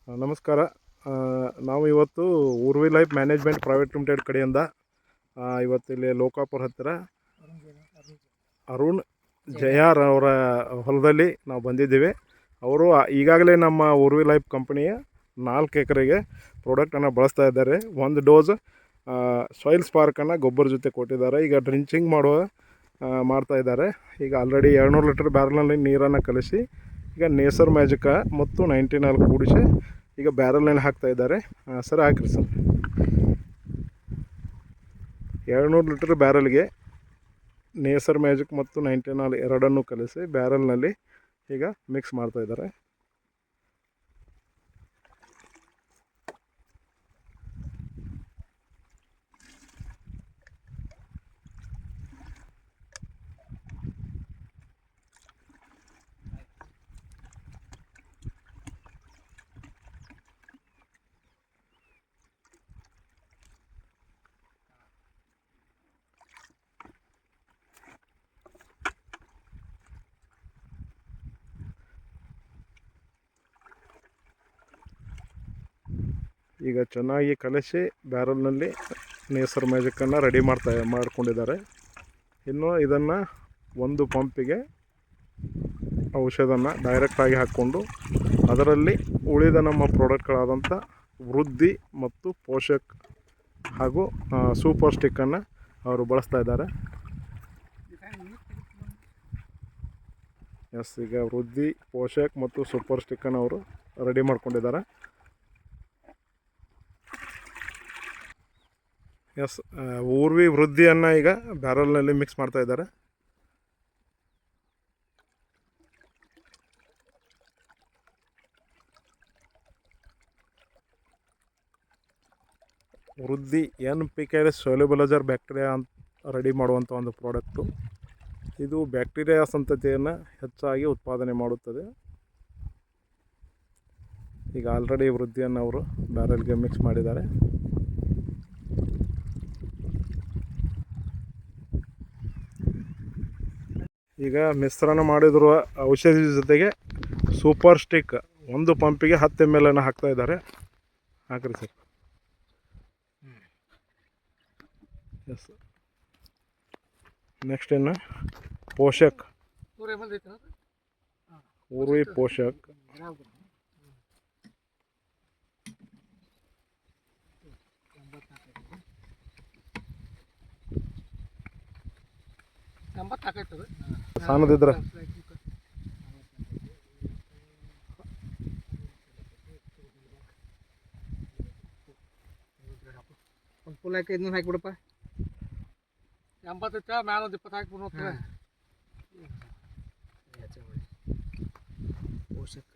ನಮಸ್ಕಾರ. ನಾವು ಇವತ್ತು Urvi life management private limited ಕಡೆಯಿಂದ ಇವತ್ತಿಲ್ಲಿ ಲೋಕಾಪುರ ಹತ್ತಿರ ಅರುಣ್ ಜಯಾರ್ ಅವರ ಹೊಲದಲ್ಲಿ ನಾವು ಬಂದಿದ್ದೀವಿ. ಅವರು ಈಗಾಗಲೇ ನಮ್ಮ ಊರ್ವಿ ಲೈಫ್ ಕಂಪನಿಯ 4 ಎಕರೆಗೆ ಪ್ರಾಡಕ್ಟನ್ನು ಬಳಸ್ತಾ ಇದ್ದಾರೆ. 1 ಡೋಸ್ ಸಾಯಿಲ್ ಸ್ಪಾರ್ಕನ್ನು ಗೊಬ್ಬರ ಜೊತೆ ಕೊಟ್ಟಿದ್ದಾರೆ. ಈಗ ಡ್ರಿಂಚಿಂಗ್ ಮಾಡ್ತಾ ಇದ್ದಾರೆ. ಈಗ ಆಲ್ರೆಡಿ 200 ಲೀಟರ್ ಬ್ಯಾರಲ್ನಲ್ಲಿ ನೀರನ್ನು ಕಲಿಸಿ ಈಗ ನೇಸರ್ ಮ್ಯಾಜಿಕ ಮತ್ತು 99 ಕೂಡಿಸಿ ಈಗ ಬ್ಯಾರಲ್ನಲ್ಲಿ ಹಾಕ್ತಾ ಇದ್ದಾರೆ. ಸರ್ ಹಾಕಿರಿ ಸರ್. 200 ಲೀಟರ್ ಬ್ಯಾರಲ್ಗೆ ನೇಸರ್ ಮ್ಯಾಜಿಕ್ ಮತ್ತು 99 ಎರಡನ್ನೂ ಕಲಿಸಿ ಬ್ಯಾರಲ್ನಲ್ಲಿ ಈಗ ಮಿಕ್ಸ್ ಮಾಡ್ತಾ ಇದ್ದಾರೆ. ಈಗ ಚೆನ್ನಾಗಿ ಕಲಸಿ ಬ್ಯಾರಲ್ನಲ್ಲಿ ನೇಸರ್ ಮ್ಯಾಜಿಕನ್ನು ರೆಡಿ ಮಾಡ್ಕೊಂಡಿದ್ದಾರೆ. ಇನ್ನು ಇದನ್ನು ಒಂದು ಪಂಪಿಗೆ ಔಷಧನ ಡೈರೆಕ್ಟಾಗಿ ಹಾಕ್ಕೊಂಡು ಅದರಲ್ಲಿ ಉಳಿದ ನಮ್ಮ ಪ್ರಾಡಕ್ಟ್ಗಳಾದಂಥ ವೃದ್ಧಿ ಮತ್ತು ಪೋಷಕ್ ಹಾಗೂ ಸೂಪರ್ ಸ್ಟಿಕ್ಕನ್ನು ಅವರು ಬಳಸ್ತಾ ಇದ್ದಾರೆ. ಈಗ ವೃದ್ಧಿ, ಪೋಷಕ್ ಮತ್ತು ಸೂಪರ್ ಸ್ಟಿಕ್ಕನ್ನು ಅವರು ರೆಡಿ ಮಾಡ್ಕೊಂಡಿದ್ದಾರೆ. ಊರ್ವಿ ವೃದ್ಧಿಯನ್ನು ಈಗ ಬ್ಯಾರಲ್ನಲ್ಲಿ ಮಿಕ್ಸ್ ಮಾಡ್ತಾ ಇದ್ದಾರೆ. ವೃದ್ಧಿ NPK ಸೊಲ್ಯುಬಲೈಸರ್ ಬ್ಯಾಕ್ಟೀರಿಯಾ ಅಂತ ರೆಡಿ ಮಾಡುವಂಥ ಒಂದು ಪ್ರಾಡಕ್ಟು. ಇದು ಬ್ಯಾಕ್ಟೀರಿಯಾ ಸಂತತಿಯನ್ನು ಹೆಚ್ಚಾಗಿ ಉತ್ಪಾದನೆ ಮಾಡುತ್ತದೆ. ಈಗ ಆಲ್ರೆಡಿ ವೃದ್ಧಿಯನ್ನು ಅವರು ಬ್ಯಾರಲ್ಗೆ ಮಿಕ್ಸ್ ಮಾಡಿದ್ದಾರೆ. ಈಗ ಮಿಶ್ರಣ ಮಾಡಿರುವ ಔಷಧಿ ಜೊತೆಗೆ ಸೂಪರ್ ಸ್ಟಿಕ್ ಒಂದು ಪಂಪಿಗೆ 10 ml ಅನ್ನು ಹಾಕ್ತಾ ಇದ್ದಾರೆ. ಹಾಕ್ರಿ ಸರ್. ಎಸ್. ನೆಕ್ಸ್ಟ್ ಇನ್ನು ಪೋಷಕ್, ಊರ್ವಿ ಪೋಷಕ್, ಸಣ್ಣದಿದ್ರೆ ಒಂದು ಫುಲ್ ಹಾಕಿ ಇದನ್ನ ಹಾಕಿಬಿಡಪ್ಪ. 80 ಮ್ಯಾಲ ಒಂದು 20 ಹಾಕಿಬಿಡು. ಪೋಷಕ್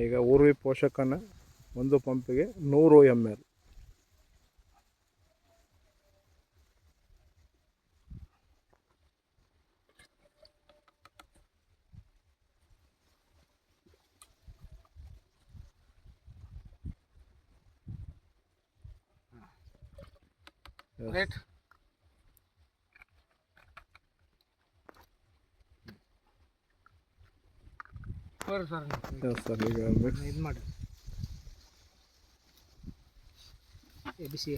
ಈಗ ಊರ್ವಿ ಪೋಷಕನ್ನು ಒಂದು ಪಂಪಿಗೆ 100 ml. ರೈಟ್. ಸರ್ ಈಗ ಇದು ಮಾಡಿ ಬಿಸಿ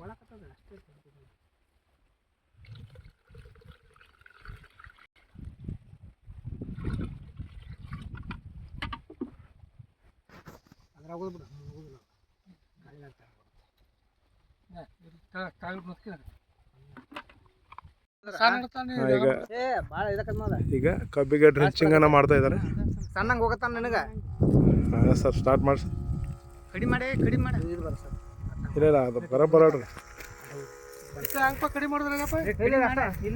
ಭಾಳ ಕತ್ತದ ಅಷ್ಟೇ. ಅದ್ರಾಗ ಹೋಗ್ಬಿಡು, ಹೋಗುದಿಲ್ಲ ಈಗ ಕಬ್ಬಿಗೆ ಡ್ರಿಂಚಿಂಗ್ ಅನ್ನ ಮಾಡ್ತಾ ಇದ್ದಾರೆ. ಸಣ್ಣಂಗೆ ಹೋಗತ್ತಾನ ನಿನಗೆ. ಸರ್ ಸ್ಟಾರ್ಟ್ ಮಾಡಿ. ಕಡಿಮೆ ಮಾಡಿ ಇಲ್ಲ ಅದು ಬರೋಬ್ಬರ ಕಡಿಮೆ ಮಾಡಿದ್ರಲ್ಲಪ್ಪ. ಇಲ್ಲ